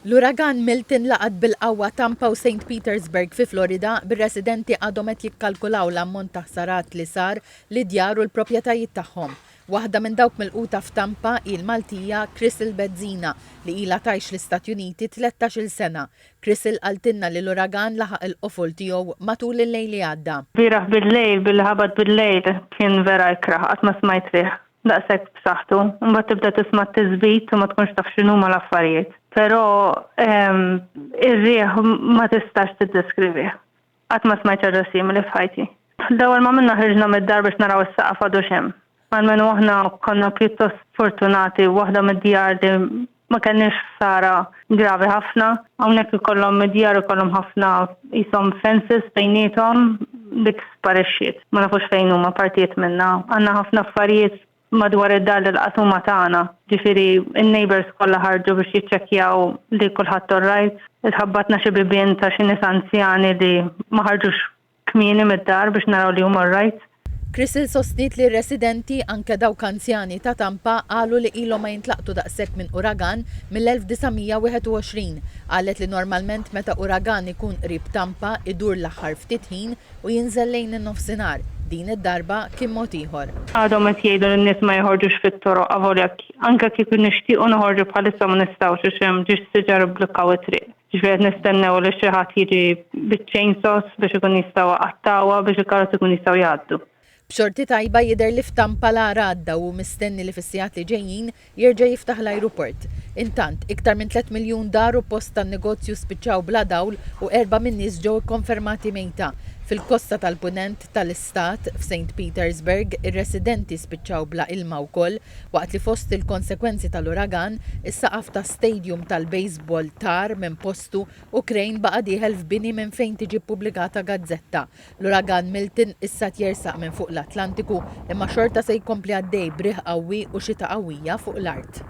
L-uragan Milton laqad bil-qawwa Tampa u St. Petersburg fi Florida bir-residenti għadhom qed jikkalkulaw l-ammont ta' ħsarat li sar li djar u l-proprjetajiet tagħhom. Waħda minn dawk milquta f'Tampa il-Maltija Crystal Bezzina li ilha tgħix l-Istati Uniti 13-il sena. Crystal qaltilna li l-uragan laħaq il-qofol tiegħu matul il-lejl li għadda. Bieraħ bil-lejl, bil-ħabad bil-lejl kien vera jkraħ qatt ma smajt rih. Daqshekk b'saħħtu, mbagħad tibda tisma' t-tiżbit u ma tkunx taf x'inhuma l-affarijiet. Però ir-riħ ma tistax tiddeskrivih. Qatt ma smajt ħaġa simili f'ħajti. L-ewwel ma minna ħriġna mid-dar biex naraw is-saqaf għadu xemm. Almenu aħna konna pjuttost fortunati, waħda mid-djar li ma kenniex ħsara gravi ħafna. Hawnhekk ikollhom mid-djar ikollhom ħafna ishom fences bejniethom dik sparixxiet. Ma nafux fejn huma partijiet minnha. Għandna ħafna affarijiet madwar id-dar l-qasuma tagħna. Ġifieri in-neighbors kollha ħarġu biex jiċċekkjaw li kulħadd all-right. Itħabbatna xi bibien ta' xi nies anzjani li ma ħarġux kmieni mid-dar biex naraw li huma all-right. Crystal sostniet li r-residenti anke dawk anzjani ta' Tampa qalu li ilhom ma jintlaqtu daqshekk minn uragan mill-1921. Qalet li normalment meta uragan ikun qrib Tampa idur l-aħħar ftit ħin u jinżel lejn in-nofsinhar. Din id-darba kien mod ieħor. Għadhom qed jgħidu lin-nies ma jħorġux fit-toroq għavolek anke kif nixtiequ noħorġu bħalissa ma nistgħux għax hemm ġiex siġar blukkaw it-triq. Ġifieri qed nistennew li xi ħadd jiġi biċ-chainsaws biex ikun jistgħu qattawha biex il-karozzi ikun jistgħu jgħaddu. B'xorti tajba jidher li f'Tampa l-ara għadda u mistenni li fis-sigħat li ġejjin jerġa' jiftaħ l-ajruport. Intant, iktar minn 3 miljun dar u post tan-negozju spiċċaw bla dawl u 4 min nies ġew ikkonfermati mejta. Fil-kosta tal-punent tal-istat f'St. Petersburg, ir-residenti spiċċaw bla ilma wkoll waqt li fost il-konsekwenzi tal-uragan is-saqaf ta' stadium tal-baseball tar minn postu u krejn baqa' dieħel f'bini minn fejn tiġi pubblikata gazzetta. L-uragan Milton issa tjersaq minn fuq l-Atlantiku imma xorta se jkompli għaddej briħ qawwi u xita qawwija fuq l-art.